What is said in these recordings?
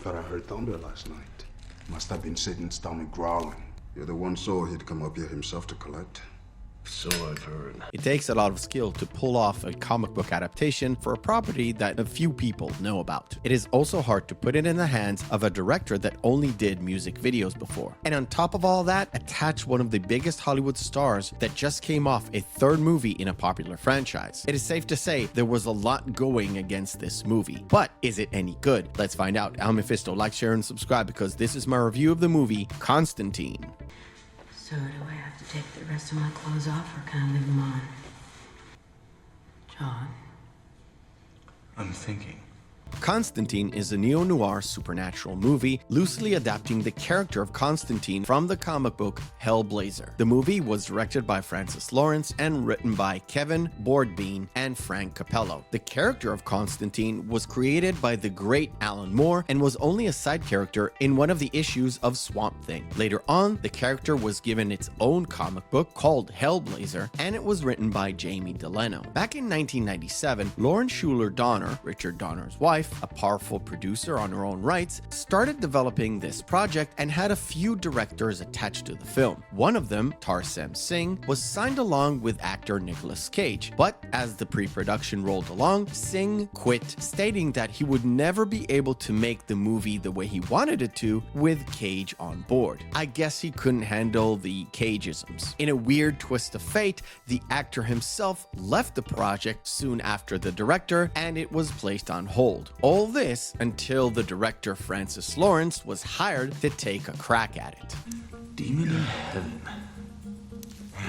thought I heard thunder last night. Must have been Satan's stomach growling. You're the one soul he'd come up here himself to collect. So I've heard. It takes a lot of skill to pull off a comic book adaptation for a property that a few people know about. It is also hard to put it in the hands of a director that only did music videos before. And on top of all that, attach one of the biggest Hollywood stars that just came off a third movie in a popular franchise. It is safe to say there was a lot going against this movie. But is it any good? Let's find out. I'm Meffistoe. Like, share, and subscribe because this is my review of the movie Constantine. So do I have to take the rest of my clothes off or can I leave them on? John? I'm thinking. Constantine is a neo-noir supernatural movie loosely adapting the character of Constantine from the comic book Hellblazer. The movie was directed by Francis Lawrence and written by Kevin Boardbean and Frank Capello. The character of Constantine was created by the great Alan Moore and was only a side character in one of the issues of Swamp Thing. Later on, the character was given its own comic book called Hellblazer, and it was written by Jamie Delano. Back in 1997, Lauren Schuler Donner, Richard Donner's wife, a powerful producer on her own rights, started developing this project and had a few directors attached to the film. One of them, Tarsem Singh, was signed along with actor Nicolas Cage, but as the pre-production rolled along, Singh quit, stating that he would never be able to make the movie the way he wanted it to with Cage on board. I guess he couldn't handle the Cageisms. In a weird twist of fate, the actor himself left the project soon after the director, and it was placed on hold. All this until the director Francis Lawrence was hired to take a crack at it. Demon in heaven.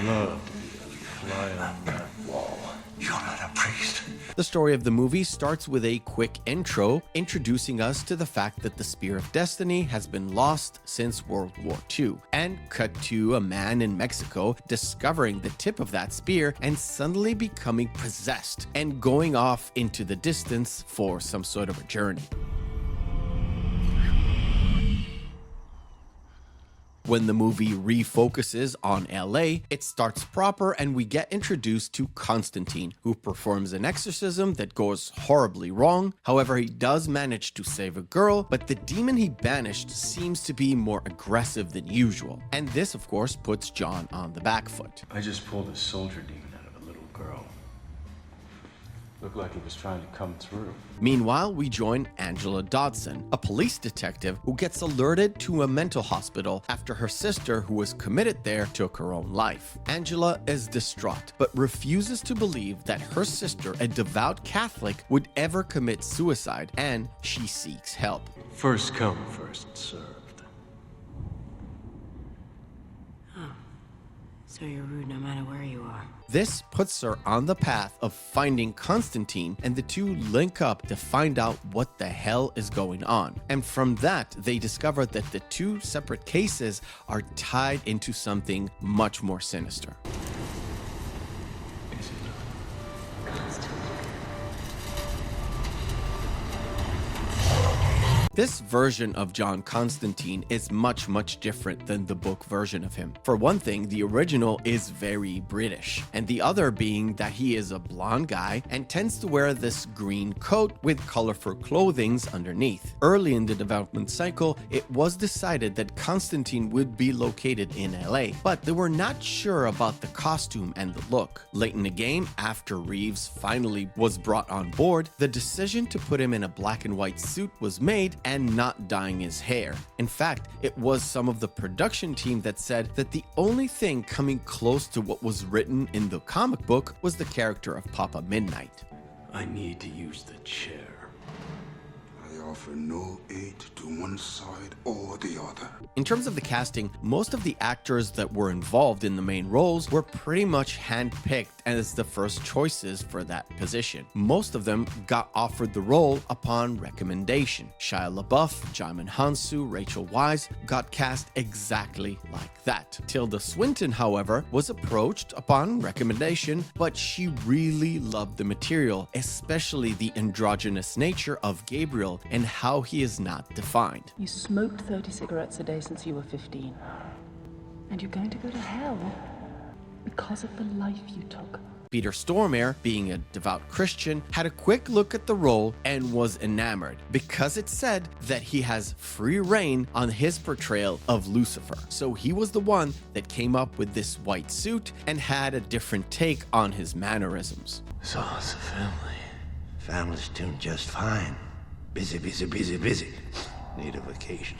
Love to fly on that wall. You're not a priest. The story of the movie starts with a quick intro introducing us to the fact that the Spear of Destiny has been lost since World War II, and cut to a man in Mexico discovering the tip of that spear and suddenly becoming possessed and going off into the distance for some sort of a journey. When the movie refocuses on LA, it starts proper and we get introduced to Constantine, who performs an exorcism that goes horribly wrong. However, he does manage to save a girl, but the demon he banished seems to be more aggressive than usual. And this, of course, puts John on the back foot. I just pulled a soldier demon out of a little girl. Looked like he was trying to come through. Meanwhile, we join Angela Dodson, a police detective who gets alerted to a mental hospital after her sister, who was committed there, took her own life. Angela is distraught, but refuses to believe that her sister, a devout Catholic, would ever commit suicide, and she seeks help. First come, first served. So you're rude no matter where you are. This puts her on the path of finding Constantine, and the two link up to find out what the hell is going on. And from that, they discover that the two separate cases are tied into something much more sinister. Is it? Constantine. This version of John Constantine is much different than the book version of him. For one thing, the original is very British, and the other being that he is a blonde guy and tends to wear this green coat with colorful clothings underneath. Early in the development cycle, it was decided that Constantine would be located in LA, but they were not sure about the costume and the look. Late in the game, after Reeves finally was brought on board, the decision to put him in a black and white suit was made, and not dyeing his hair. In fact, it was some of the production team that said that the only thing coming close to what was written in the comic book was the character of Papa Midnight. I need to use the chair. I offer no aid to one side or the other. In terms of the casting, most of the actors that were involved in the main roles were pretty much handpicked as the first choices for that position. Most of them got offered the role upon recommendation. Shia LaBeouf, Djimon Hounsou, Rachel Weisz got cast exactly like that. Tilda Swinton, however, was approached upon recommendation, but she really loved the material, especially the androgynous nature of Gabriel and how he is not defined. You smoked 30 cigarettes a day since you were 15. And you're going to go to hell because of the life you took. Peter Stormare, being a devout Christian, had a quick look at the role and was enamored because it said that he has free reign on his portrayal of Lucifer. So he was the one that came up with this white suit and had a different take on his mannerisms. So it's a family. Family's doing just fine. Busy, busy, busy, busy. Need a vacation.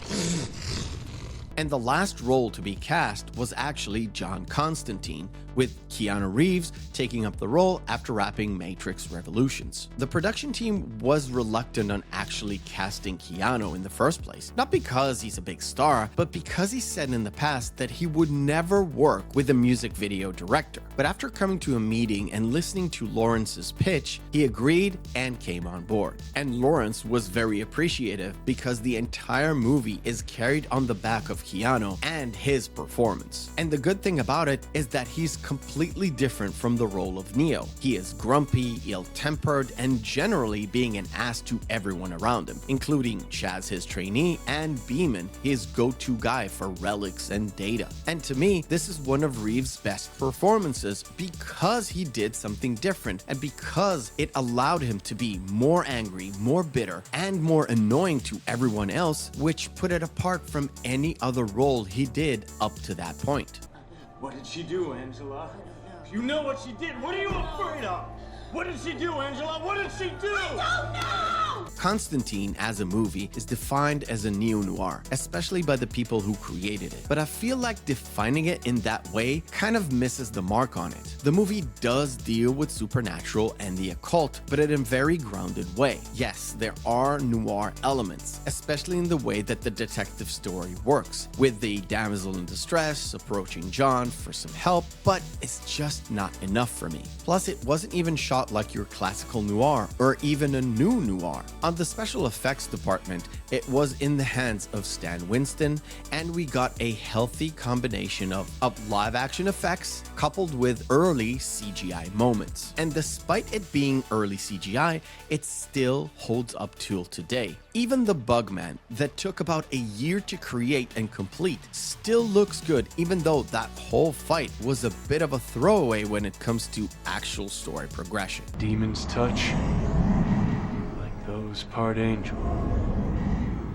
And the last role to be cast was actually John Constantine, with Keanu Reeves taking up the role after wrapping Matrix Revolutions. The production team was reluctant on actually casting Keanu in the first place, not because he's a big star, but because he said in the past that he would never work with a music video director. But after coming to a meeting and listening to Lawrence's pitch, he agreed and came on board. And Lawrence was very appreciative because the entire movie is carried on the back of Keanu and his performance. And the good thing about it is that he's completely different from the role of Neo. He is grumpy, ill-tempered, and generally being an ass to everyone around him, including Chaz, his trainee, and Beeman, his go-to guy for relics and data. And to me, this is one of Reeves' best performances because he did something different and because it allowed him to be more angry, more bitter, and more annoying to everyone else, which put it apart from any other role he did up to that point. What did she do, Angela? You know what she did. What are you afraid of? What did she do, Angela? What did she do? I don't know! Constantine as a movie is defined as a neo-noir, especially by the people who created it. But I feel like defining it in that way kind of misses the mark on it. The movie does deal with supernatural and the occult, but in a very grounded way. Yes, there are noir elements, especially in the way that the detective story works, with the damsel in distress approaching John for some help, but it's just not enough for me. Plus, it wasn't even shot like your classical noir or even a new noir. On the special effects department, it was in the hands of Stan Winston, and we got a healthy combination of live action effects coupled with early CGI moments. And despite it being early CGI, it still holds up till today. Even the Bugman that took about a year to create and complete still looks good, even though that whole fight was a bit of a throwaway when it comes to actual story progression. Demon's touch, like those part angel,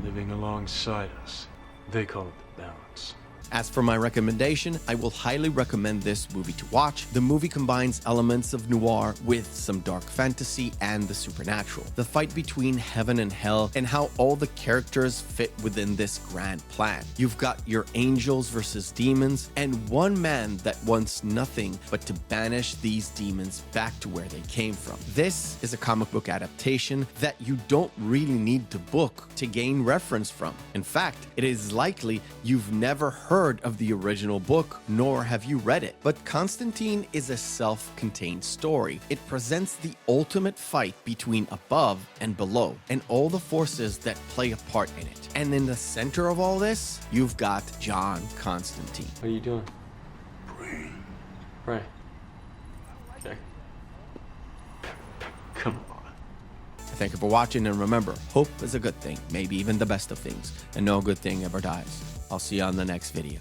living alongside us. They call it the balance. As for my recommendation, I will highly recommend this movie to watch. The movie combines elements of noir with some dark fantasy and the supernatural. The fight between heaven and hell and how all the characters fit within this grand plan. You've got your angels versus demons and one man that wants nothing but to banish these demons back to where they came from. This is a comic book adaptation that you don't really need to book to gain reference from. In fact, it is likely you've never heard of the original book, nor have you read it. But Constantine is a self-contained story. It presents the ultimate fight between above and below, and all the forces that play a part in it. And in the center of all this, you've got John Constantine. What are you doing? Praying. Right. Okay. Come on. Thank you for watching, and remember, hope is a good thing, maybe even the best of things, and no good thing ever dies. I'll see you on the next video.